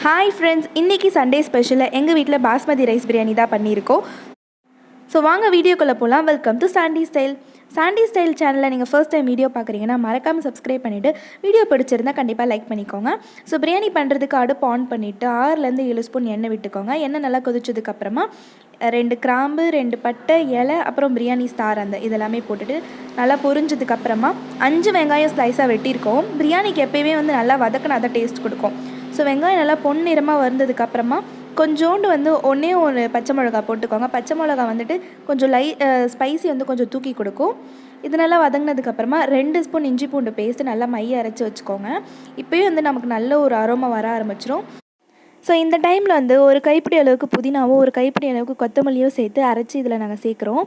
Hi friends, இன்றைக்கி Sunday ஸ்பெஷலில் எங்கள் வீட்டில் பாஸ்மதி ரைஸ் பிரியாணி தான் பண்ணியிருக்கோம். ஸோ வாங்க வீடியோக்குள்ளே போகலாம். Welcome to Sandy style. Sandy style சேனலில் நீங்கள் ஃபர்ஸ்ட் டைம் வீடியோ பார்க்குறீங்கன்னா மறக்காமல் சப்ஸ்கிரைப் பண்ணிவிட்டு வீடியோ பிடிச்சிருந்தால் கண்டிப்பாக லைக் பண்ணிக்கோங்க. ஸோ பிரியாணி பண்ணுறதுக்கு அடுப்பு ஆன் பண்ணிவிட்டு 6-7 ஸ்பூன் எண்ணெய் விட்டுக்கோங்க. எண்ணெய் நல்லா கொதிச்சதுக்கப்புறமா 2 கிராம்பு, 2 பட்டை, இலை, அப்புறம் பிரியாணி ஸ்டார் இதெல்லாமே போட்டுட்டு நல்லா பொரிஞ்சதுக்கப்புறமா 5 வெங்காயம் ஸ்லைஸாக வெட்டியிருக்கோம். பிரியாணிக்கு எப்போயுமே நல்லா வதக்கினா தான் டேஸ்ட் கொடுக்கும். ஸோ வெங்காயம் நல்லா பொன்னிறமாக வந்ததுக்கப்புறமா கொஞ்சோண்டு ஒன்றே ஒரு பச்சை மிளகா போட்டுக்கோங்க. பச்சை மிளகா கொஞ்சம் ஸ்பைசி கொஞ்சம் தூக்கி கொடுக்கும். இது நல்லா வதங்கினதுக்கப்புறமா 2 ஸ்பூன் இஞ்சி பூண்டு பேஸ்ட்டு நல்லா மைய அரைச்சி வச்சுக்கோங்க. இப்போயும் நமக்கு நல்ல ஒரு அரோமா வர ஆரம்பிச்சிடும். ஸோ இந்த டைமில் ஒரு கைப்பிடி அளவுக்கு புதினாவும் ஒரு கைப்பிடி அளவுக்கு கொத்தமல்லியும் சேர்த்து அரைச்சி இதில் நாங்கள் சேர்க்குறோம்.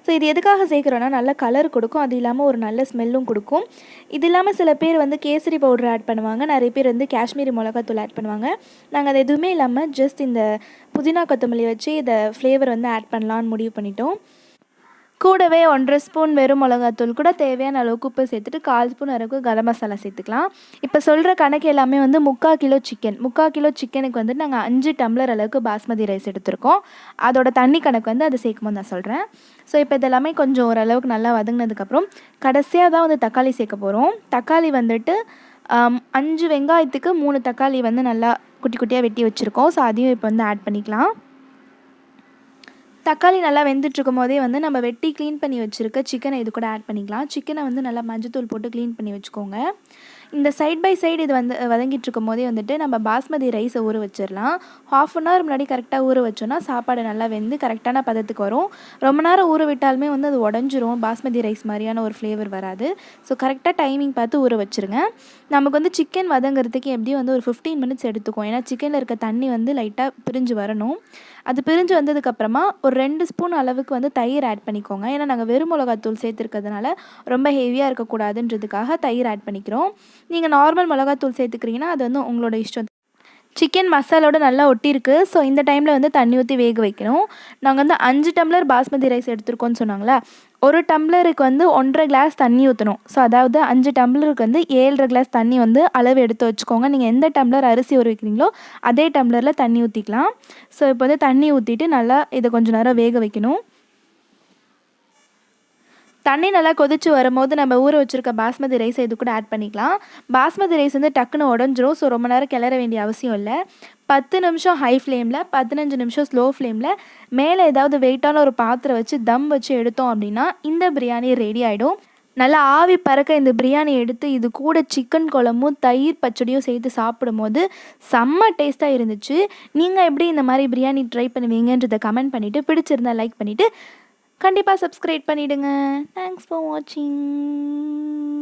ஸோ இது எதுக்காக சேர்க்குறோன்னா நல்ல கலர் கொடுக்கும், அது இல்லாமல் ஒரு நல்ல ஸ்மெல்லும் கொடுக்கும். இது இல்லாமல் சில பேர் கேசரி பவுடர் ஆட் பண்ணுவாங்க, நிறைய பேர் காஷ்மீரி மிளகாத்தூள் ஆட் பண்ணுவாங்க. நாங்கள் அது எதுவுமே இல்லாமல் ஜஸ்ட் இந்த புதினா கொத்தமல்லி வச்சு இதை ஃப்ளேவர் ஆட் பண்ணலான்னு முடிவு பண்ணிட்டோம். கூடவே 1.5 ஸ்பூன் வெறும் மிளகாத்தூள் கூட தேவையான அளவுக்கு உப்பு சேர்த்துட்டு 1/4 ஸ்பூன் அளவுக்கு கரம் மசாலா சேர்த்துக்கலாம். இப்போ சொல்கிற கணக்கு எல்லாமே 3/4 கிலோ சிக்கன். 3/4 கிலோ சிக்கனுக்கு நாங்கள் 5 டம்ளர் அளவுக்கு பாஸ்மதி ரைஸ் எடுத்திருக்கோம். அதோட தண்ணி கணக்கு அதை சேர்க்கும்போது நான் சொல்கிறேன். ஸோ இப்போ இதெல்லாமே கொஞ்சம் ஓரளவுக்கு நல்லா வதங்கினதுக்கப்புறம் கடைசியாக தான் தக்காளி சேர்க்க போகிறோம். தக்காளி 5 வெங்காயத்துக்கு 3 தக்காளி நல்லா குட்டி குட்டியாக வெட்டி வச்சுருக்கோம். ஸோ அதையும் இப்போ ஆட் பண்ணிக்கலாம். தக்காளி நல்லா வெந்துட்டுருக்கும் போதே நம்ம வெட்டி க்ளீன் பண்ணி வச்சுருக்க சிக்கனை இது கூட ஆட் பண்ணிக்கலாம். சிக்கனை நல்லா மஞ்சத்தூள் போட்டு க்ளீன் பண்ணி வச்சுக்கோங்க. இந்த சைட் பை சைடு இது வதங்கிட்டு இருக்கும் போதே நம்ம பாஸ்மதி ரைஸை ஊற வச்சிடலாம். 1/2 அன் ஹவர் முன்னாடி கரெக்டாக ஊற வச்சோன்னா சாப்பாடு நல்லா வெந்து கரெக்டான பதத்துக்கு வரும். ரொம்ப நேரம் ஊற விட்டாலுமே அது உடஞ்சிரும், பாஸ்மதி ரைஸ் மாதிரியான ஒரு ஃப்ளேவர் வராது. ஸோ கரெக்டாக டைமிங் பார்த்து ஊற வச்சுருங்க. நமக்கு சிக்கன் வதங்கிறதுக்கு எப்படியும் ஒரு 15 மினிட்ஸ் எடுத்துக்கும். ஏன்னா சிக்கனில் இருக்க தண்ணி லைட்டாக பிரிஞ்சு வரணும். அது பிரிஞ்சு வந்ததுக்கப்புறமா ஒரு 2 ஸ்பூன் அளவுக்கு தயிர் ஆட் பண்ணிக்கோங்க. ஏன்னா நாங்கள் வெறும் மிளகாத்தூள் சேர்த்துருக்கிறதுனால ரொம்ப ஹெவியாக இருக்கக்கூடாதுன்றதுக்காக தயிர் ஆட் பண்ணிக்கிறோம். நீங்கள் நார்மல் மிளகாத்தூள் சேர்த்துக்கிறீங்கன்னா அது உங்களோட இஷ்டம். சிக்கன் மசாலோடு நல்லா ஒட்டியிருக்கு. ஸோ இந்த டைமில் தண்ணி ஊற்றி வேக வைக்கணும். நாங்கள் 5 டம்ளர் பாஸ்மதி ரைஸ் எடுத்துருக்கோன்னு சொன்னாங்களா, ஒரு டம்ளருக்கு 1.5 கிளாஸ் தண்ணி ஊற்றணும். ஸோ அதாவது 5 டம்ளருக்கு 7.5 கிளாஸ் தண்ணி அளவு எடுத்து வச்சுக்கோங்க. நீங்கள் எந்த டம்ளர் அரிசி ஊற வைக்கிறீங்களோ அதே டம்ளரில் தண்ணி ஊற்றிக்கலாம். ஸோ இப்போ தண்ணி ஊற்றிட்டு நல்லா இதை கொஞ்சம் நேரம் வேக வைக்கணும். தண்ணி நல்லா கொதிச்சு வரும்போது நம்ம ஊற வச்சுருக்க பாஸ்மதி ரைஸை இது கூட ஆட் பண்ணிக்கலாம். பாஸ்மதி ரைஸ் டக்குன்னு உடஞ்சிரும். ஸோ ரொம்ப நேரம் கிளற வேண்டிய அவசியம் இல்லை. 10 நிமிஷம் ஹை ஃப்ளேமில், 15 நிமிஷம் ஸ்லோ ஃப்ளேமில் மேலே ஏதாவது வெயிட்டான ஒரு பாத்திரம் வச்சு தம் வச்சு எடுத்தோம் அப்படின்னா இந்த பிரியாணி ரெடி ஆகிடும். நல்லா ஆவி பறக்க இந்த பிரியாணி எடுத்து இது கூட சிக்கன் குழம்பும் தயிர் பச்சடியும் சேர்த்து சாப்பிடும்போது செம்ம டேஸ்ட்டாக இருந்துச்சு. நீங்கள் எப்படி இந்த மாதிரி பிரியாணி ட்ரை பண்ணுவீங்கன்றதை கமெண்ட் பண்ணிவிட்டு பிடிச்சிருந்தா லைக் பண்ணிவிட்டு கண்டிப்பாக சப்ஸ்கிரைப் பண்ணிவிடுங்க. தேங்க்ஸ் ஃபார் வாட்சிங்.